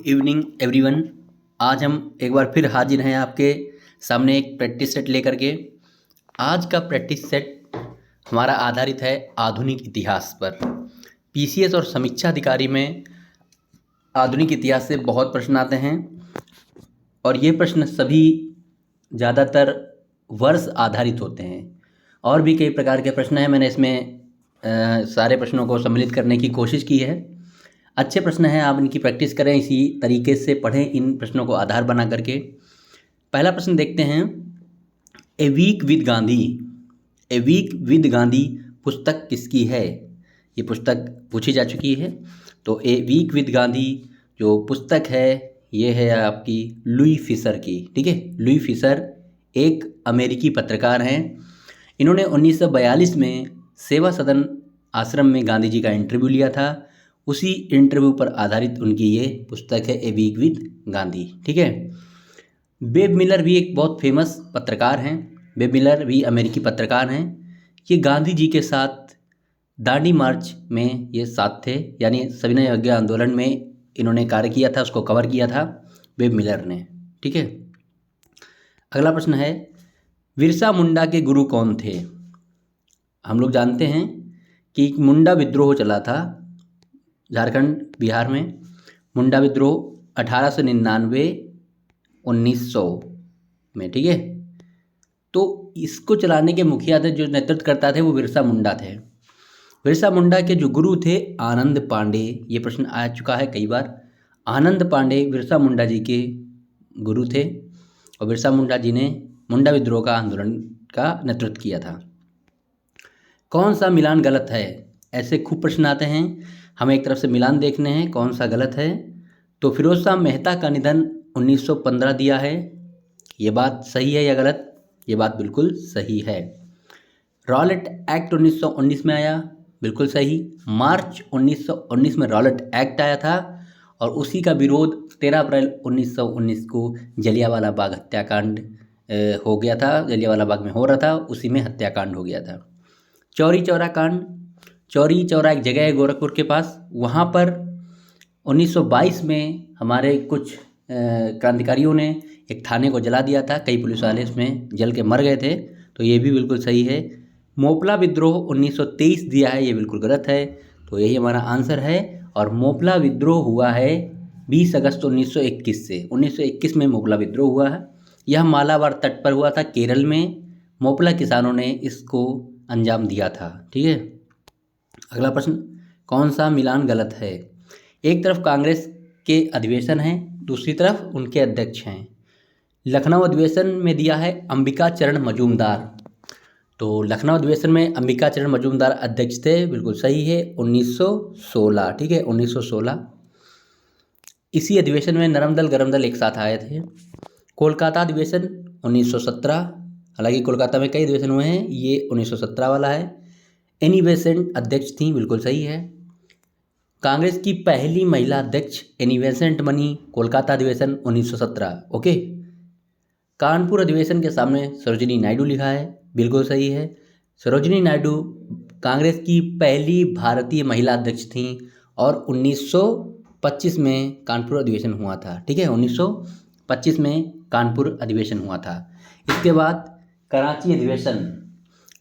Evening everyone. आज हम एक बार फिर हाजिर हैं आपके सामने एक प्रैक्टिस सेट लेकर के। आज का प्रैक्टिस सेट हमारा आधारित है आधुनिक इतिहास पर। पीसीएस और समीक्षा अधिकारी में आधुनिक इतिहास से बहुत प्रश्न आते हैं और ये प्रश्न सभी ज़्यादातर वर्ष आधारित होते हैं। और भी कई प्रकार के प्रश्न हैं, मैंने इसमें सारे प्रश्नों को सम्मिलित करने की कोशिश की है। अच्छे प्रश्न हैं, आप इनकी प्रैक्टिस करें, इसी तरीके से पढ़ें इन प्रश्नों को आधार बना करके। पहला प्रश्न देखते हैं। A week with Gandhi, a week with Gandhi पुस्तक किसकी है? ये पुस्तक पूछी जा चुकी है। तो ए वीक विद गांधी जो पुस्तक है ये है आपकी लुई फिशर की। ठीक है, लुई फिशर एक अमेरिकी पत्रकार हैं। इन्होंने 1942 में सेवा सदन आश्रम में गांधी जी का इंटरव्यू लिया था। उसी इंटरव्यू पर आधारित उनकी ये पुस्तक है ए वीक विद गांधी। ठीक है। बेब मिलर भी एक बहुत फेमस पत्रकार हैं। बेब मिलर भी अमेरिकी पत्रकार हैं। ये गांधी जी के साथ दांडी मार्च में ये साथ थे, यानी सविनय अवज्ञा आंदोलन में इन्होंने कार्य किया था, उसको कवर किया था बेब मिलर ने। ठीक है। अगला प्रश्न है, बिरसा मुंडा के गुरु कौन थे? हम लोग जानते हैं कि मुंडा विद्रोह चला था झारखंड बिहार में। मुंडा विद्रोह 1899 1900 में। ठीक है। तो इसको चलाने के मुखिया थे, जो नेतृत्व करता थे वो बिरसा मुंडा थे। बिरसा मुंडा के जो गुरु थे आनंद पांडे, ये प्रश्न आ चुका है कई बार। आनंद पांडे बिरसा मुंडा जी के गुरु थे और बिरसा मुंडा जी ने मुंडा विद्रोह का आंदोलन का नेतृत्व किया था। कौन सा मिलान गलत है? ऐसे खूब प्रश्न आते हैं, हमें एक तरफ से मिलान देखने हैं कौन सा गलत है। तो फिरोज शाह मेहता का निधन 1915 दिया है, ये बात सही है या गलत? ये बात बिल्कुल सही है। रॉलेट एक्ट 1919 में आया, बिल्कुल सही। मार्च 1919 में रॉलेट एक्ट आया था और उसी का विरोध 13 अप्रैल 1919 को जलियांवाला बाग हत्याकांड हो गया था। जलियांवाला बाग में हो रहा था, उसी में हत्याकांड हो गया था। चौरी चौरा कांड, चौरी चौरा एक जगह है गोरखपुर के पास, वहाँ पर 1922 में हमारे कुछ क्रांतिकारियों ने एक थाने को जला दिया था। कई पुलिस वाले इसमें जल के मर गए थे, तो ये भी बिल्कुल सही है। मोपला विद्रोह 1923 दिया है, ये बिल्कुल गलत है। तो यही हमारा आंसर है। और मोपला विद्रोह हुआ है 20 अगस्त 1921 से। 1921 में मोपला विद्रोह हुआ है। यह मालाबार तट पर हुआ था, केरल में। मोपला किसानों ने इसको अंजाम दिया था। ठीक है। अगला प्रश्न, कौन सा मिलान गलत है? एक तरफ कांग्रेस के अधिवेशन हैं, दूसरी तरफ उनके अध्यक्ष हैं। लखनऊ अधिवेशन में दिया है अंबिका चरण मजूमदार, तो लखनऊ अधिवेशन में अंबिका चरण मजूमदार अध्यक्ष थे, बिल्कुल सही है। 1916। ठीक है, 1916। इसी अधिवेशन में नरम दल गरम दल एक साथ आए थे। कोलकाता अधिवेशन 1917, हालांकि कोलकाता में कई अधिवेशन हुए हैं, ये 1917 वाला है। एनी बेसेंट अध्यक्ष थी, बिल्कुल सही है। कांग्रेस की पहली महिला अध्यक्ष एनी बेसेंट बनी, कोलकाता अधिवेशन 1917। ओके। कानपुर अधिवेशन के सामने सरोजिनी नायडू लिखा है, बिल्कुल सही है। सरोजिनी नायडू कांग्रेस की पहली भारतीय महिला अध्यक्ष थीं और 1925 में कानपुर अधिवेशन हुआ था। ठीक है, 1925 में कानपुर अधिवेशन हुआ था। इसके बाद कराची अधिवेशन,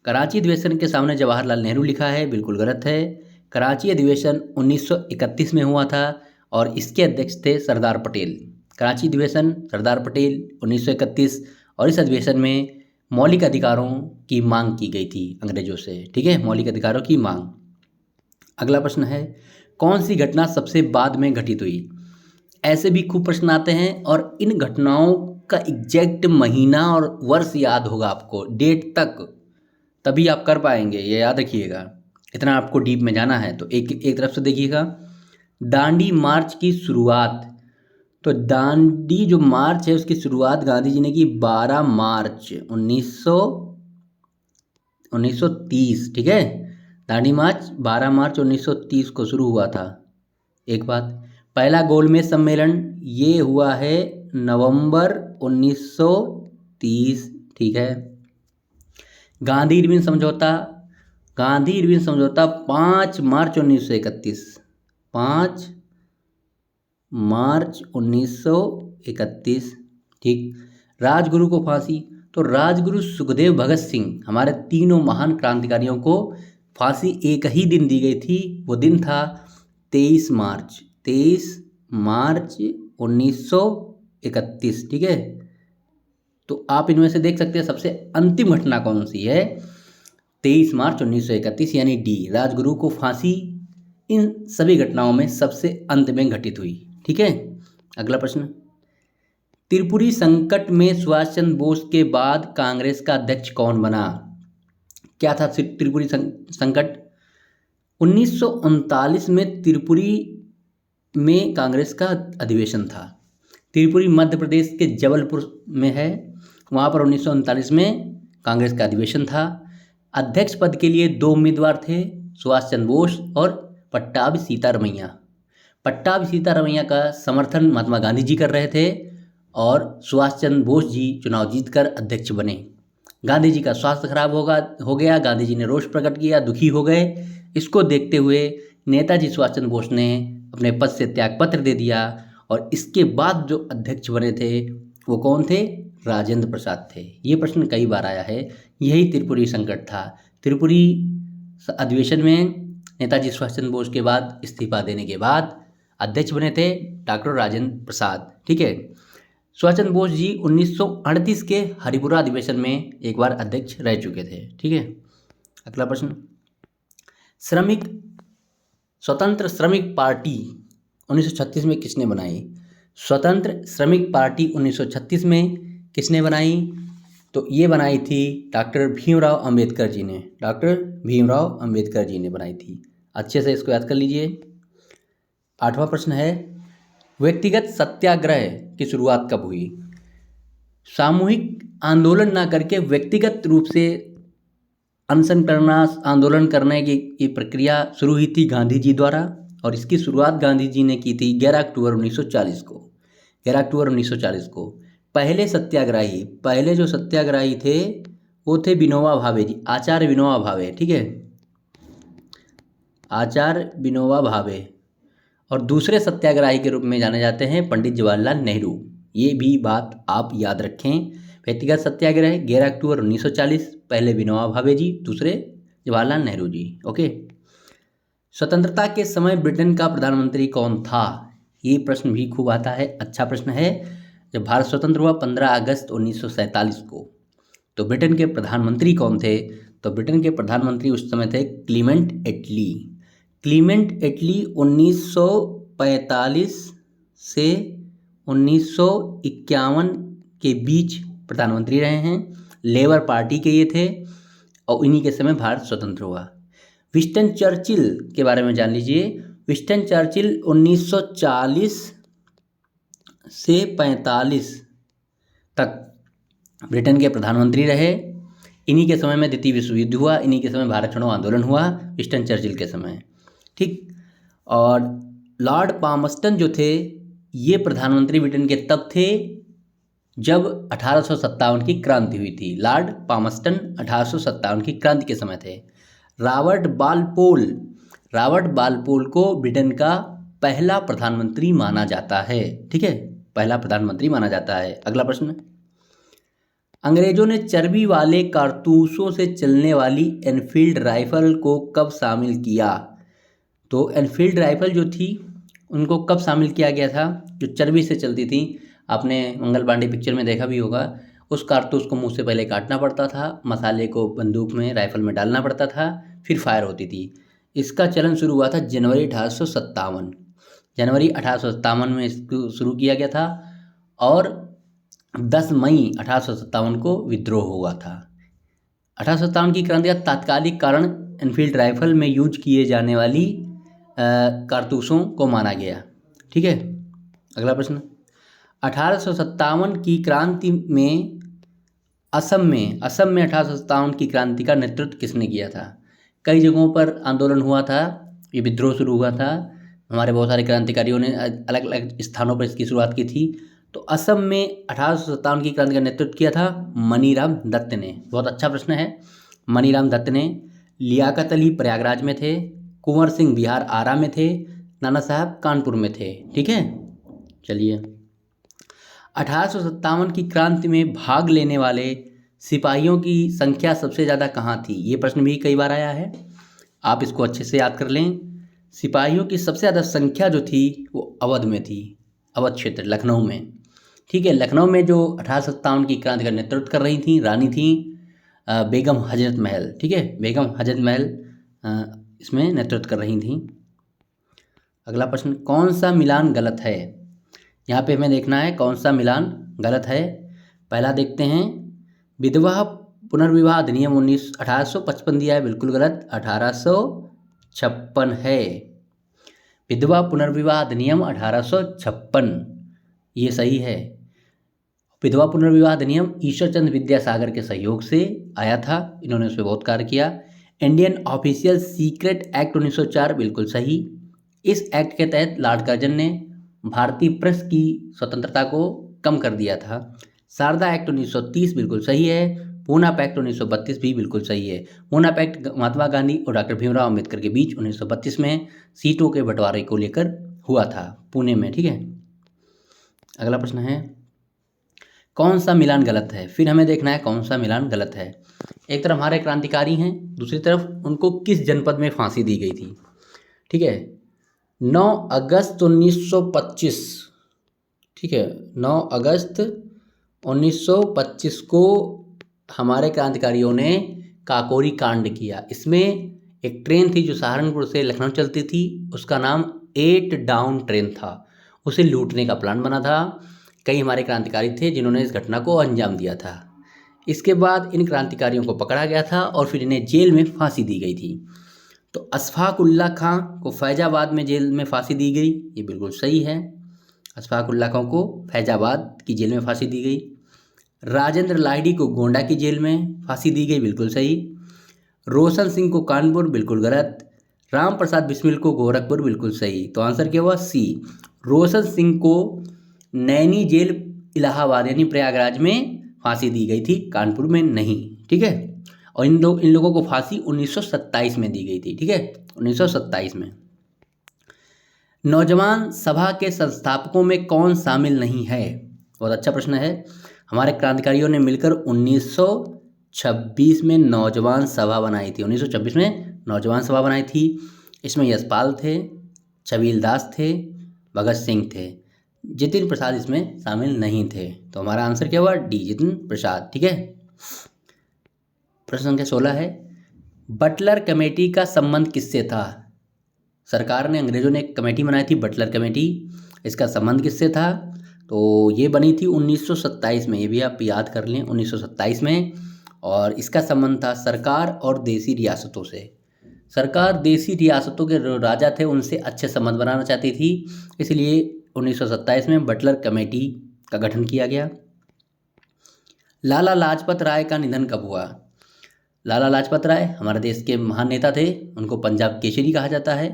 कराची अधिवेशन के सामने जवाहरलाल नेहरू लिखा है, बिल्कुल गलत है। कराची अधिवेशन 1931 में हुआ था और इसके अध्यक्ष थे सरदार पटेल। कराची अधिवेशन सरदार पटेल 1931, और इस अधिवेशन में मौलिक अधिकारों की मांग की गई थी अंग्रेजों से। ठीक है, मौलिक अधिकारों की मांग। अगला प्रश्न है, कौन सी घटना सबसे बाद में घटित हुई? ऐसे भी खूब प्रश्न आते हैं और इन घटनाओं का एग्जैक्ट महीना और वर्ष याद होगा आपको, डेट तक, तभी आप कर पाएंगे, ये याद रखिएगा। इतना आपको डीप में जाना है तो एक तरफ से देखिएगा। दांडी मार्च की शुरुआत, तो दांडी जो मार्च है उसकी शुरुआत गांधी जी ने की 12 मार्च 1930। ठीक है, दांडी मार्च 12 मार्च 1930 को शुरू हुआ था। एक बात, पहला गोलमेज सम्मेलन ये हुआ है नवंबर 1930। ठीक है। गांधी इरविन समझौता, गांधी इरविन समझौता 5 मार्च 1931, 5 मार्च 1931। ठीक। राजगुरु को फांसी, तो राजगुरु सुखदेव भगत सिंह, हमारे तीनों महान क्रांतिकारियों को फांसी एक ही दिन दी गई थी। वो दिन था 23 मार्च, 23 मार्च 1931। ठीक है। तो आप इनमें से देख सकते हैं सबसे अंतिम घटना कौन सी है। 23 मार्च 1931 यानी डी, राजगुरु को फांसी इन सभी घटनाओं में सबसे अंत में घटित हुई। ठीक है। अगला प्रश्न, त्रिपुरी संकट में सुभाष चंद्र बोस के बाद कांग्रेस का अध्यक्ष कौन बना? क्या था त्रिपुरी संकट? 1939 में त्रिपुरी में कांग्रेस का अधिवेशन था। त्रिपुरी मध्य प्रदेश के जबलपुर में है। वहाँ पर 1939 में कांग्रेस का अधिवेशन था। अध्यक्ष पद के लिए 2 उम्मीदवार थे, सुभाष चंद्र बोस और पट्टाभी सीतारमैया। पट्टाभी सीतारमैया का समर्थन महात्मा गांधी जी कर रहे थे और सुभाष चंद्र बोस जी चुनाव जीतकर अध्यक्ष बने। गांधी जी का स्वास्थ्य खराब हो गया। गांधी जी ने रोष प्रकट किया, दुखी हो गए। इसको देखते हुए नेताजी सुभाष चंद्र बोस ने अपने पद से त्यागपत्र दे दिया और इसके बाद जो अध्यक्ष बने थे वो कौन थे? राजेंद्र प्रसाद थे। ये प्रश्न कई बार आया है। यही त्रिपुरी संकट था। त्रिपुरी अधिवेशन में नेताजी सुभाष चंद्र बोस के बाद इस्तीफा देने के बाद अध्यक्ष बने थे डॉक्टर राजेंद्र प्रसाद। ठीक है। सुभाष चंद्र बोस जी 1938 के हरिपुरा अधिवेशन में एक बार अध्यक्ष रह चुके थे। ठीक है। अगला प्रश्न, स्वतंत्र श्रमिक पार्टी 1936 में किसने बनाई? स्वतंत्र श्रमिक पार्टी 1936 में किसने बनाई? तो ये बनाई थी डॉक्टर भीमराव अंबेडकर जी ने। डॉक्टर भीमराव अंबेडकर जी ने बनाई थी। अच्छे से इसको याद कर लीजिए। 8वां प्रश्न है, व्यक्तिगत सत्याग्रह की शुरुआत कब हुई? सामूहिक आंदोलन ना करके व्यक्तिगत रूप से अनशन करना, आंदोलन करने की ये प्रक्रिया शुरू हुई थी गांधी जी द्वारा और इसकी शुरुआत गांधी जी ने की थी 11 अक्टूबर 1940 को। 11 अक्टूबर 1940 को पहले जो सत्याग्रही थे वो थे विनोबा भावे जी, आचार्य विनोबा भावे। ठीक है, आचार्य विनोबा भावे। और दूसरे सत्याग्रही के रूप में जाने जाते हैं पंडित जवाहरलाल नेहरू। ये भी बात आप याद रखें। व्यक्तिगत सत्याग्रह 11 अक्टूबर 1940, पहले विनोबा भावे जी, दूसरे जवाहरलाल नेहरू जी। ओके। स्वतंत्रता के समय ब्रिटेन का प्रधानमंत्री कौन था? ये प्रश्न भी खूब आता है, अच्छा प्रश्न है। जब भारत स्वतंत्र हुआ 15 अगस्त 1947 को, तो ब्रिटेन के प्रधानमंत्री कौन थे? तो ब्रिटेन के प्रधानमंत्री उस समय थे क्लीमेंट एटली। क्लीमेंट एटली 1945 से 1951 के बीच प्रधानमंत्री रहे हैं। लेबर पार्टी के ये थे और इन्हीं के समय भारत स्वतंत्र हुआ। विंस्टन चर्चिल के बारे में जान लीजिए। विंस्टन चर्चिल 1940 से 45 तक ब्रिटेन के प्रधानमंत्री रहे। इन्हीं के समय में द्वितीय विश्व युद्ध हुआ, इन्हीं के समय भारत छोड़ो आंदोलन हुआ, विंस्टन चर्चिल के समय। ठीक। और लॉर्ड पामस्टन जो थे ये प्रधानमंत्री ब्रिटेन के तब थे जब 1857 की क्रांति हुई थी। लॉर्ड पामस्टन 1857 की क्रांति के समय थे। रॉबर्ट बालपोल को ब्रिटेन का पहला प्रधानमंत्री माना जाता है। ठीक है, पहला प्रधानमंत्री माना जाता है। अगला प्रश्न, अंग्रेजों ने चर्बी वाले कारतूसों से चलने वाली एनफील्ड राइफल को कब शामिल किया? तो एनफील्ड राइफल जो थी उनको कब शामिल किया गया था? जो चर्बी से चलती थी, आपने मंगल पांडे पिक्चर में देखा भी होगा। उस कारतूस को मुंह से पहले काटना पड़ता था, मसाले को बंदूक में, राइफल में डालना पड़ता था, फिर फायर होती थी। इसका चलन शुरू हुआ था जनवरी 1857। जनवरी 1857 में इसको शुरू किया गया था और 10 मई 1857 को विद्रोह हुआ था। 1857 की क्रांति का तात्कालिक कारण एनफील्ड राइफल में यूज किए जाने वाली कारतूसों को माना गया। ठीक है। अगला प्रश्न, 1857 की क्रांति में असम में 1857 की क्रांति का नेतृत्व किसने किया था? कई जगहों पर आंदोलन हुआ था, ये विद्रोह शुरू हुआ था। हमारे बहुत सारे क्रांतिकारियों ने अलग अलग स्थानों पर इसकी शुरुआत की थी। तो असम में 1857 की क्रांति का नेतृत्व किया था मनीराम दत्त ने। बहुत अच्छा प्रश्न है। मनीराम दत्त ने। लियाकत अली प्रयागराज में थे, कुंवर सिंह बिहार आरा में थे, नाना साहब कानपुर में थे। ठीक है। चलिए, 1857 की क्रांति में भाग लेने वाले सिपाहियों की संख्या सबसे ज़्यादा कहाँ थी? ये प्रश्न भी कई बार आया है, आप इसको अच्छे से याद कर लें। सिपाहियों की सबसे ज़्यादा संख्या जो थी वो अवध में थी, अवध क्षेत्र लखनऊ में। ठीक है, लखनऊ में जो 1857 की क्रांति का नेतृत्व कर रही थी रानी थी बेगम हजरत महल। ठीक है, बेगम हजरत महल इसमें नेतृत्व कर रही थी। अगला प्रश्न, कौन सा मिलान गलत है? यहाँ पे हमें देखना है कौन सा मिलान गलत है। पहला देखते हैं, विधवा पुनर्विवाह अधिनियम 1855 दिया है, बिल्कुल गलत, 1856 है। विधवा पुनर्विवाह अधिनियम 1856 ये सही है। विधवा पुनर्विवाह अधिनियम ईश्वरचंद्र विद्यासागर के सहयोग से आया था, इन्होंने उस पर बहुत कार्य किया। इंडियन ऑफिशियल सीक्रेट एक्ट 1904 बिल्कुल सही। इस एक्ट के तहत लॉर्ड कर्जन ने भारतीय प्रेस की स्वतंत्रता को कम कर दिया था। शारदा एक्ट 1930 बिल्कुल सही है। पूना पैक्ट 1932 भी बिल्कुल सही है। पूना पैक्ट महात्मा गांधी और डॉक्टर भीमराव अम्बेडकर के बीच 1932 में सीटों के बंटवारे को लेकर हुआ था पुणे में। ठीक है, अगला प्रश्न है, कौन सा मिलान गलत है? फिर हमें देखना है कौन सा मिलान गलत है। एक तरफ हमारे क्रांतिकारी हैं, दूसरी तरफ उनको किस जनपद में फांसी दी गई थी? ठीक है, 9 अगस्त 1925। ठीक है, 9 अगस्त 1925 को हमारे क्रांतिकारियों ने काकोरी कांड किया। इसमें एक ट्रेन थी जो सहारनपुर से लखनऊ चलती थी, उसका नाम 8 डाउन ट्रेन था। उसे लूटने का प्लान बना था। कई हमारे क्रांतिकारी थे जिन्होंने इस घटना को अंजाम दिया था। इसके बाद इन क्रांतिकारियों को पकड़ा गया था और फिर इन्हें जेल में फांसी दी गई थी। तो अशफाक उल्लाह खां को फैजाबाद में जेल में फांसी दी गई, ये बिल्कुल सही है। अशफाक उल्लाह खां को फैजाबाद की जेल में फांसी दी गई। राजेंद्र लाहिड़ी को गोंडा की जेल में फांसी दी गई, बिल्कुल सही। रोशन सिंह को कानपुर, बिल्कुल गलत। राम प्रसाद बिस्मिल को गोरखपुर, बिल्कुल सही। तो आंसर क्या हुआ? सी। रोशन सिंह को नैनी जेल इलाहाबाद यानी प्रयागराज में फांसी दी गई थी, कानपुर में नहीं। ठीक है, और इन लोगों को फांसी 1927 में दी गई थी। ठीक है, 1927 में। नौजवान सभा के संस्थापकों में कौन शामिल नहीं है? बहुत अच्छा प्रश्न है। हमारे क्रांतिकारियों ने मिलकर 1926 में नौजवान सभा बनाई थी। 1926 में नौजवान सभा बनाई थी। इसमें यशपाल थे, छबील दास थे, भगत सिंह थे। जितिन प्रसाद इसमें शामिल नहीं थे। तो हमारा आंसर क्या हुआ? डी, जितिन प्रसाद। ठीक है, प्रश्न संख्या 16 है, बटलर कमेटी का संबंध किससे था? सरकार ने, अंग्रेजों ने एक कमेटी बनाई थी बटलर कमेटी, इसका संबंध किससे था? तो ये बनी थी 1927 में, ये भी आप याद कर लें, 1927 में। और इसका संबंध था सरकार और देसी रियासतों से। सरकार देसी रियासतों के राजा थे, उनसे अच्छे संबंध बनाना चाहती थी, इसलिए 1927 में बटलर कमेटी का गठन किया गया। लाला लाजपत राय का निधन कब हुआ? लाला लाजपत राय हमारे देश के महान नेता थे, उनको पंजाब केसरी कहा जाता है।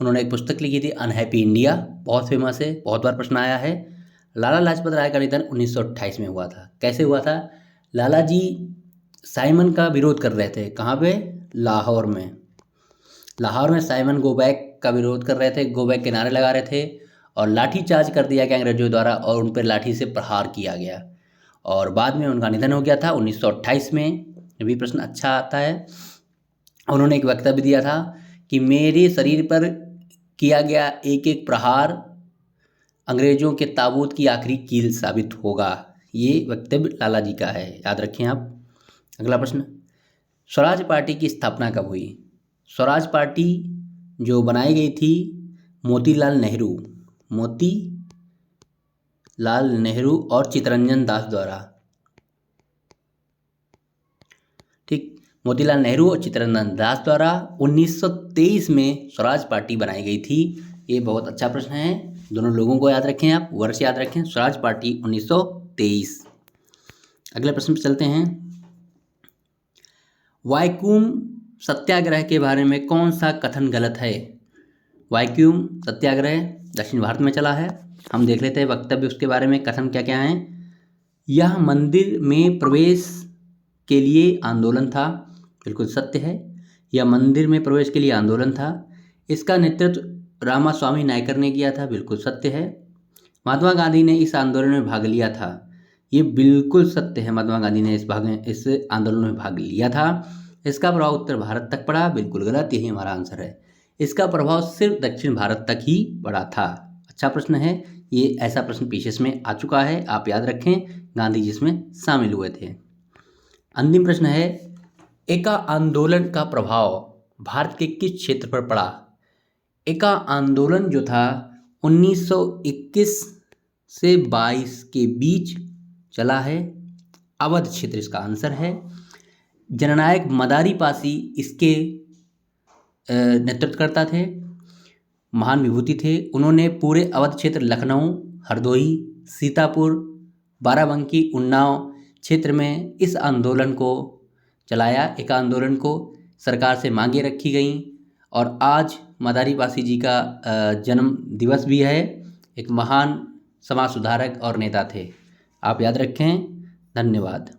उन्होंने एक पुस्तक लिखी थी अनहैप्पी इंडिया, बहुत फेमस है, बहुत बार प्रश्न आया है। लाला लाजपत राय का निधन 1928 में हुआ था। कैसे हुआ था? लाला जी साइमन का विरोध कर रहे थे। कहाँ पे? लाहौर में। लाहौर में साइमन गो बैक का विरोध कर रहे थे, गो बैक के नारे लगा रहे थे, और लाठी चार्ज कर दिया गया अंग्रेजों द्वारा और उन पर लाठी से प्रहार किया गया और बाद में उनका निधन हो गया था 1928 में। ये भी प्रश्न अच्छा आता है। उन्होंने एक वक्तव्य दिया था कि मेरे शरीर पर किया गया एक एक प्रहार अंग्रेजों के ताबूत की आखिरी कील साबित होगा। ये वक्तव्य लाला जी का है, याद रखें आप। अगला प्रश्न, स्वराज पार्टी की स्थापना कब हुई? स्वराज पार्टी जो बनाई गई थी मोतीलाल नेहरू और चित्तरंजन दास द्वारा। ठीक, मोतीलाल नेहरू और चित्तरंजन दास द्वारा 1923 में स्वराज पार्टी बनाई गई थी। ये बहुत अच्छा प्रश्न है, दोनों लोगों को याद रखें आप, वर्ष याद रखें, स्वराज पार्टी 1923। अगले प्रश्न पर चलते हैं। वाइकोम सत्याग्रह के बारे में कौन सा कथन गलत है? वाइकोम सत्याग्रह दक्षिण भारत में चला है, हम देख लेते हैं वक्तव्य उसके बारे में, कथन क्या क्या हैं। यह मंदिर में प्रवेश के लिए आंदोलन था, बिल्कुल सत्य है। यह मंदिर में प्रवेश के लिए आंदोलन था। इसका नेतृत्व रामास्वामी नायकर ने किया था, बिल्कुल सत्य है। महात्मा गांधी ने इस आंदोलन में भाग लिया था। ये बिल्कुल सत्य है, महात्मा गांधी ने इस आंदोलन में भाग लिया था। इसका प्रभाव उत्तर भारत तक पड़ा, बिल्कुल गलत, यही हमारा आंसर है। इसका प्रभाव सिर्फ दक्षिण भारत तक ही पड़ा था। अच्छा प्रश्न है ये, ऐसा प्रश्न पीछे में आ चुका है, आप याद रखें, गांधी जी इसमें शामिल हुए थे। अंतिम प्रश्न है, एका आंदोलन का प्रभाव भारत के किस क्षेत्र पर पड़ा? एका आंदोलन जो था 1921 से 22 के बीच चला है। अवध क्षेत्र इसका आंसर है। जननायक मदारी पासी इसके नेतृत्व करता थे, महान विभूति थे। उन्होंने पूरे अवध क्षेत्र, लखनऊ, हरदोई, सीतापुर, बाराबंकी, उन्नाव क्षेत्र में इस आंदोलन को चलाया। एक आंदोलन को सरकार से मांगे रखी गईं और आज मदारी पासी जी का जन्म दिवस भी है। एक महान समाज सुधारक और नेता थे, आप याद रखें। धन्यवाद।